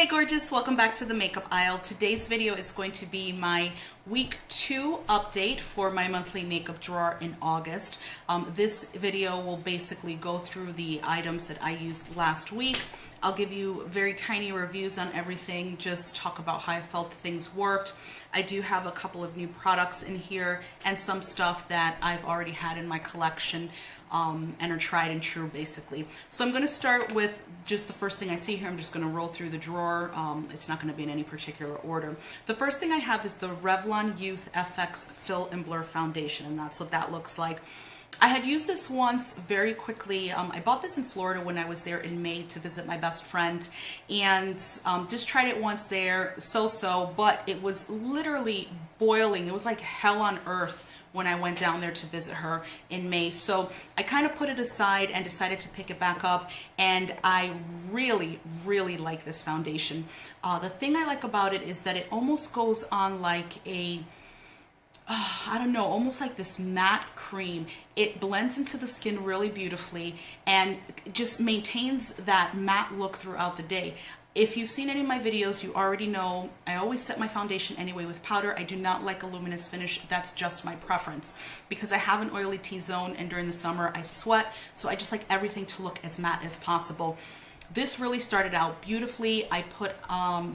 Hey gorgeous, welcome back to the makeup aisle. Today's video is going to be my week 2 update for my monthly makeup drawer in August. This video will basically go through the items that I used last week. I'll give you very tiny reviews on everything, just talk about how I felt things worked. I do have a couple of new products in here and some stuff that I've already had in my collection and are tried and true basically. So I'm going to start with just the first thing I see here. I'm just going to roll through the drawer. It's not going to be in any particular order. The first thing I have is the Revlon Youth FX Fill and Blur Foundation, and that's what that looks like. I had used this once very quickly. I bought this in Florida when I was there in May to visit my best friend, and just tried it once there, so-so, but it was literally boiling. It was like hell on earth when I went down there to visit her in May. So I kind of put it aside and decided to pick it back up, and I really, really like this foundation. The thing I like about it is that it almost goes on like a I don't know, almost like this matte cream. It blends into the skin really beautifully and just maintains that matte look throughout the day. If you've seen any of my videos, you already know I always set my foundation anyway with powder. I do not like a luminous finish. That's just my preference because I have an oily T-zone, and during the summer I sweat, so I just like everything to look as matte as possible. This really started out beautifully. I put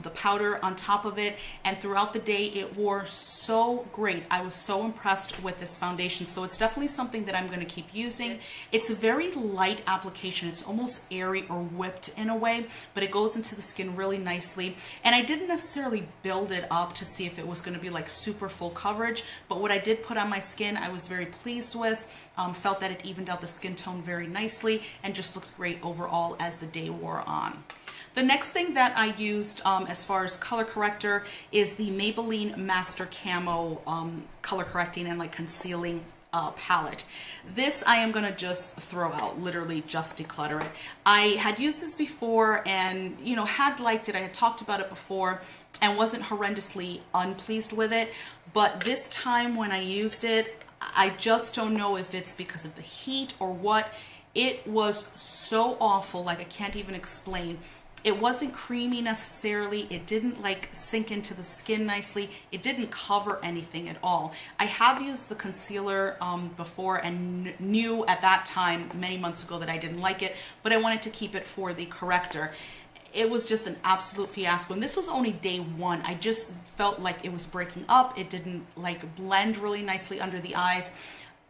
the powder on top of it, and throughout the day it wore so great. I was so impressed with this foundation, so it's definitely something that I'm going to keep using. It's a very light application. It's almost airy or whipped in a way, but it goes into the skin really nicely. And I didn't necessarily build it up to see if it was going to be like super full coverage, but what I did put on my skin I was very pleased with. Felt that it evened out the skin tone very nicely and just looked great overall as the day wore on. The next thing that I used as far as color corrector is the Maybelline Master Camo color correcting and like concealing palette. This I am gonna just throw out, literally just declutter it. I had used this before and had liked it. I had talked about it before and wasn't horrendously unpleased with it, but this time when I used it, I just don't know if it's because of the heat or what. It was so awful, like I can't even explain. It wasn't creamy necessarily. It didn't like sink into the skin nicely. It didn't cover anything at all. I have used the concealer before and knew at that time many months ago that I didn't like it, but I wanted to keep it for the corrector. It was just an absolute fiasco, and this was only day 1. I just felt like it was breaking up. It didn't like blend really nicely under the eyes.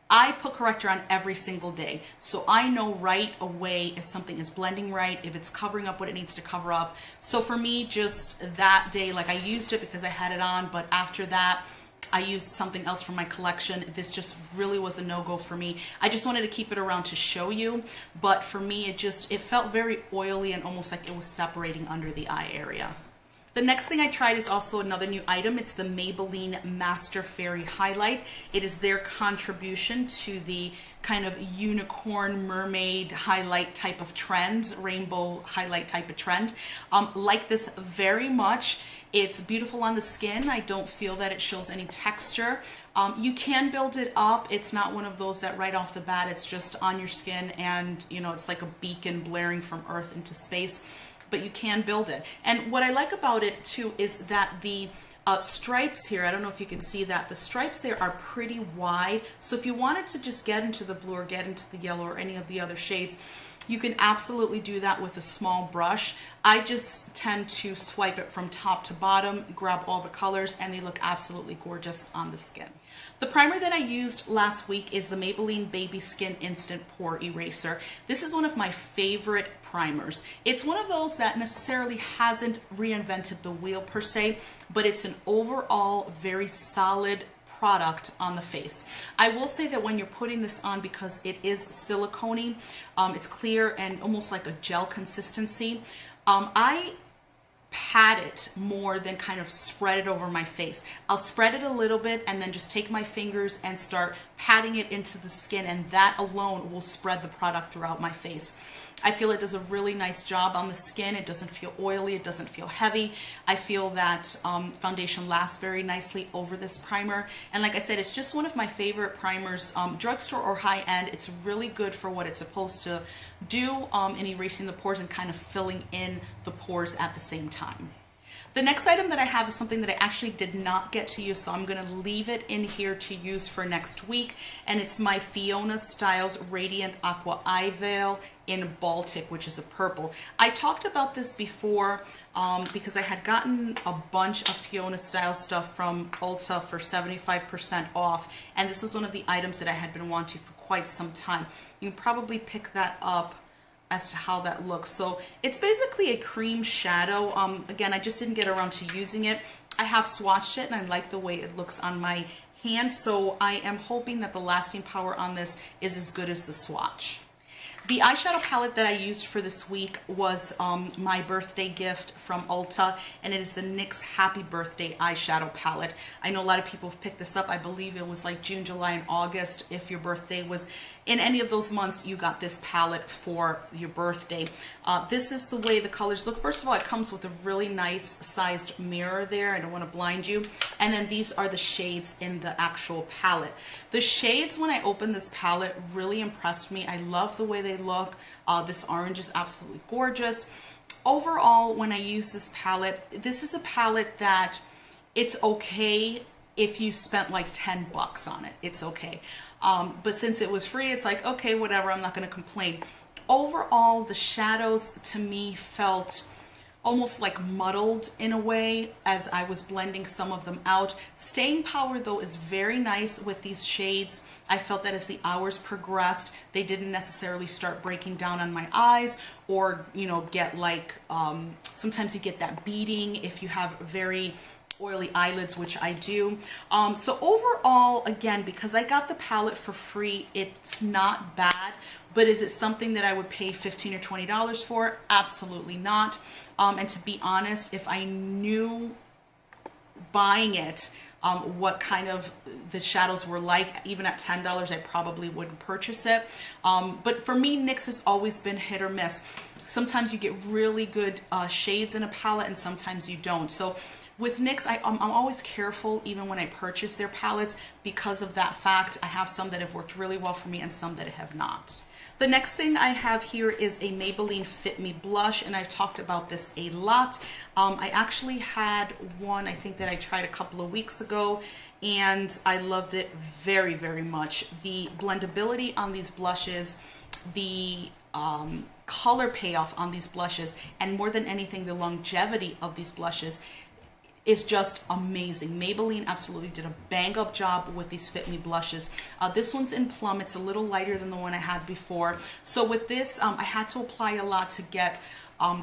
I put corrector on every single day, so I know right away if something is blending right, if it's covering up what it needs to cover up. So for me, just that day, like I used it because I had it on, but after that I used something else from my collection. This just really was a no-go for me. I just wanted to keep it around to show you, but for me it felt very oily and almost like it was separating under the eye area. The next thing I tried is also another new item. It's the Maybelline Master Fairy Highlight. It is their contribution to the kind of unicorn mermaid highlight type of trend, rainbow highlight type of trend. Like this very much. It's beautiful on the skin. I don't feel that it shows any texture. You can build it up. It's not one of those that right off the bat it's just on your skin and it's like a beacon blaring from Earth into space. But you can build it. And what I like about it too is that the stripes here, I don't know if you can see that, the stripes there are pretty wide. So if you wanted to just get into the blue or get into the yellow or any of the other shades, you can absolutely do that with a small brush. I just tend to swipe it from top to bottom, grab all the colors, and they look absolutely gorgeous on the skin. The primer that I used last week is the Maybelline Baby Skin Instant Pore Eraser. This is one of my favorite primers. It's one of those that necessarily hasn't reinvented the wheel per se, but it's an overall very solid product on the face. I will say that when you're putting this on, because it is silicone-y, it's clear and almost like a gel consistency. I pat it more than kind of spread it over my face. I'll spread it a little bit and then just take my fingers and start patting it into the skin, and that alone will spread the product throughout my face. I feel it does a really nice job on the skin. It doesn't feel oily, it doesn't feel heavy. I feel that foundation lasts very nicely over this primer. And like I said, it's just one of my favorite primers, drugstore or high-end. It's really good for what it's supposed to do in erasing the pores and kind of filling in the pores at the same time. The next item that I have is something that I actually did not get to use, so I'm going to leave it in here to use for next week, and it's my Fiona Styles Radiant Aqua Eye Veil in Baltic, which is a purple. I talked about this before because I had gotten a bunch of Fiona Styles stuff from ULTA for 75% off, and this was one of the items that I had been wanting for quite some time. You can probably pick that up as to how that looks. So it's basically a cream shadow. Again, I just didn't get around to using it. I have swatched it and I like the way it looks on my hand, so I am hoping that the lasting power on this is as good as the swatch. The eyeshadow palette that I used for this week was my birthday gift from ULTA, and it is the NYX Happy Birthday eyeshadow palette. I know a lot of people have picked this up. I believe it was like June, July, and August. If your birthday was in any of those months, you got this palette for your birthday. This is the way the colors look. First of all, it comes with a really nice sized mirror there. I don't want to blind you. And then these are the shades in the actual palette. The shades, when I opened this palette, really impressed me. I love the way they look. This orange is absolutely gorgeous. Overall, when I use this is a palette that it's okay if you spent like 10 bucks on it. It's okay. But since it was free, it's like, okay, whatever, I'm not going to complain. Overall, the shadows to me felt almost like muddled in a way as I was blending some of them out. Staying power though is very nice with these shades. I felt that as the hours progressed, they didn't necessarily start breaking down on my eyes or, you know, get like, sometimes you get that beading if you have very oily eyelids, which I do. So overall, again, because I got the palette for free, it's not bad, but is it something that I would pay $15 or $20 for? Absolutely not. And to be honest, if I knew buying it, what kind of the shadows were like, even at $10, I probably wouldn't purchase it. But for me, NYX has always been hit or miss. Sometimes you get really good shades in a palette and sometimes you don't. So with NYX, I'm always careful even when I purchase their palettes because of that fact. I have some that have worked really well for me and some that have not. The next thing I have here is a Maybelline Fit Me Blush, and I've talked about this a lot. I actually had one, I think, that I tried a couple of weeks ago, and I loved it very, very much. The blendability on these blushes, the color payoff on these blushes, and more than anything, the longevity of these blushes is just amazing. Maybelline absolutely did a bang up job with these Fit Me blushes. This one's in Plum. It's a little lighter than the one I had before. So with this, I had to apply a lot to get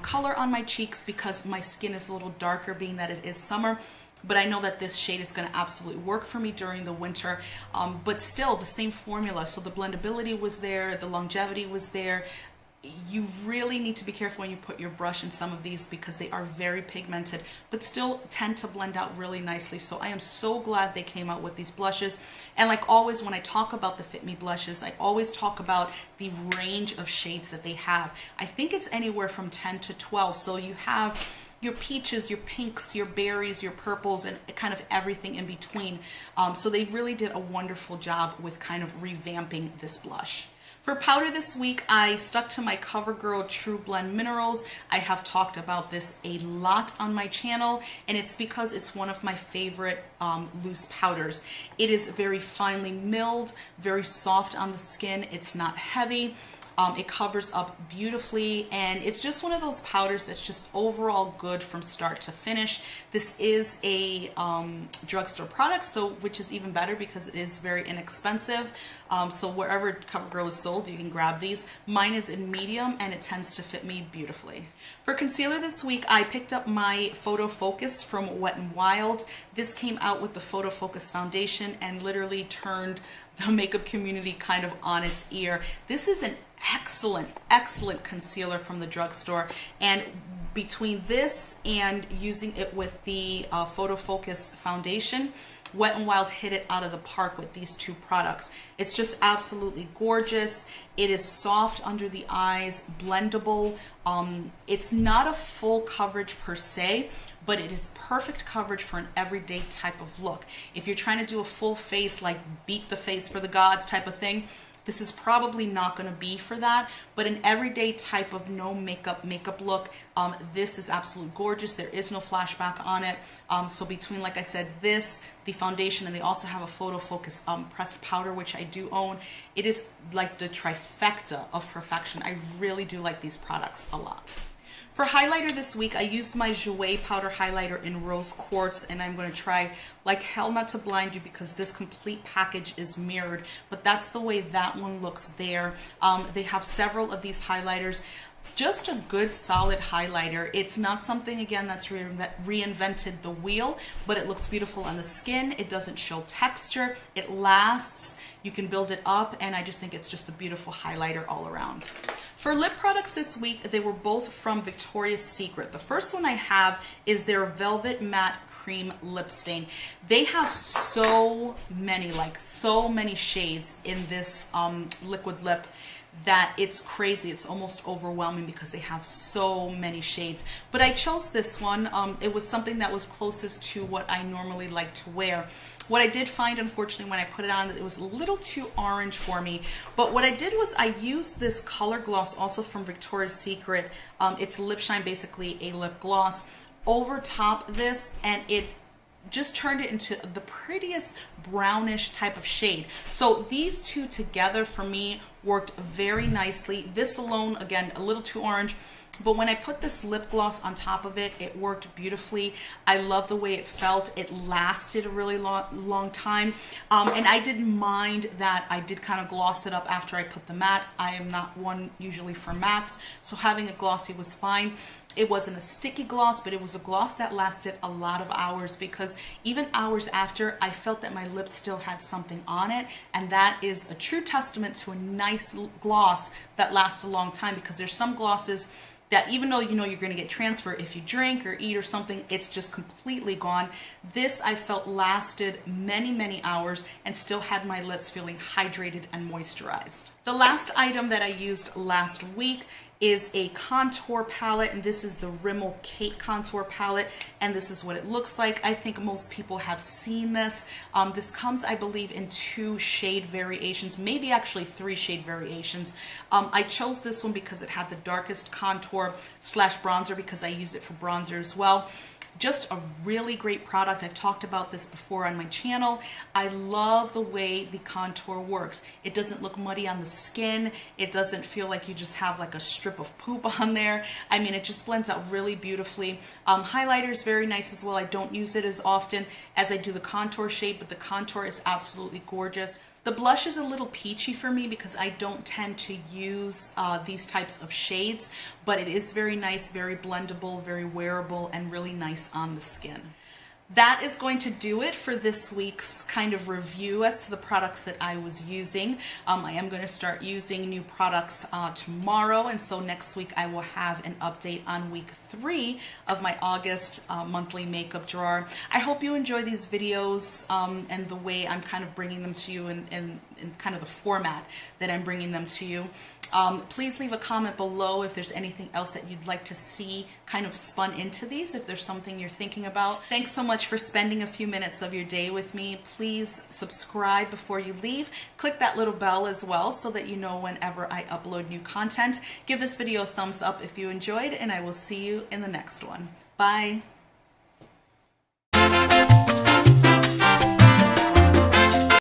color on my cheeks because my skin is a little darker being that it is summer. But I know that this shade is going to absolutely work for me during the winter. But still the same formula. So the blendability was there, the longevity was there. You really need to be careful when you put your brush in some of these because they are very pigmented, but still tend to blend out really nicely. So I am so glad they came out with these blushes. And like always, when I talk about the Fit Me blushes, I always talk about the range of shades that they have. I think it's anywhere from 10 to 12. So you have your peaches, your pinks, your berries, your purples, and kind of everything in between. So they really did a wonderful job with kind of revamping this blush. For powder this week, I stuck to my CoverGirl True Blend Minerals. I have talked about this a lot on my channel, and it's because it's one of my favorite loose powders. It is very finely milled, very soft on the skin. It's not heavy. It covers up beautifully, and it's just one of those powders that's just overall good from start to finish. This is a drugstore product, so which is even better because it is very inexpensive. So wherever CoverGirl is sold, you can grab these. Mine is in medium, and it tends to fit me beautifully. For concealer this week, I picked up my Photo Focus from Wet n Wild. This came out with the Photo Focus foundation and literally turned the makeup community kind of on its ear. This is an excellent concealer from the drugstore, and between this and using it with the Photo Focus foundation, Wet n Wild hit it out of the park with these two products. It's just absolutely gorgeous. It is soft under the eyes, blendable. It's not a full coverage per se, but it is perfect coverage for an everyday type of look. If you're trying to do a full face, like beat the face for the gods type of thing, this is probably not going to be for that, but an everyday type of no makeup look, this is absolutely gorgeous. There is no flashback on it. So between, like I said, this, the foundation, and they also have a photo focus pressed powder, which I do own. It is like the trifecta of perfection. I really do like these products a lot. For highlighter this week, I used my Jouer powder highlighter in Rose Quartz, and I'm going to try like hell not to blind you because this complete package is mirrored, but that's the way that one looks there. They have several of these highlighters. Just a good solid highlighter. It's not something, again, that's reinvented the wheel, but it looks beautiful on the skin. It doesn't show texture. It lasts. You can build it up, and I just think it's just a beautiful highlighter all around. For lip products this week, they were both from Victoria's Secret. The first one I have is their Velvet Matte Cream Lip Stain. They have so many, like so many shades in this liquid lip that it's crazy. It's almost overwhelming because they have so many shades. But I chose this one. It was something that was closest to what I normally like to wear. What I did find, unfortunately, when I put it on, it was a little too orange for me. But what I did was I used this color gloss also from Victoria's Secret. It's Lip Shine, basically a lip gloss, over top this, and it just turned it into the prettiest brownish type of shade. So these two together for me worked very nicely. This alone, again, a little too orange, but when I put this lip gloss on top of it, it worked beautifully. I love the way it felt. It lasted a really long time. And I didn't mind that I did kind of gloss it up after I put the matte. I am not one usually for mattes, so having it glossy was fine. It wasn't a sticky gloss, but it was a gloss that lasted a lot of hours, because even hours after, I felt that my lips still had something on it, and that is a true testament to a nice gloss that lasts a long time, because there's some glosses that even though you know you're going to get transfer if you drink or eat or something, it's just completely gone. This I felt lasted many, many hours and still had my lips feeling hydrated and moisturized. The last item that I used last week is a contour palette, and this is the Rimmel Cake Contour Palette, and this is what it looks like. I think most people have seen this. This comes, I believe, in 2 shade variations, maybe actually 3 shade variations. I chose this one because it had the darkest contour slash bronzer, because I use it for bronzer as well. Just a really great product. I've talked about this before on my channel. I love the way the contour works. It doesn't look muddy on the skin. It doesn't feel like you just have like a strip of poop on there. I mean, it just blends out really beautifully. Highlighter is very nice as well. I don't use it as often as I do the contour shade, but the contour is absolutely gorgeous. The blush is a little peachy for me because I don't tend to use these types of shades, but it is very nice, very blendable, very wearable, and really nice on the skin. That is going to do it for this week's kind of review as to the products that I was using. I am going to start using new products tomorrow, and so next week I will have an update on week 3 of my August monthly makeup drawer. I hope you enjoy these videos and the way I'm kind of bringing them to you in kind of the format that I'm bringing them to you. Please leave a comment below if there's anything else that you'd like to see kind of spun into these, if there's something you're thinking about. Thanks so much for spending a few minutes of your day with me. Please subscribe before you leave. Click that little bell as well so that you know whenever I upload new content. Give this video a thumbs up if you enjoyed, and I will see you in the next one. Bye.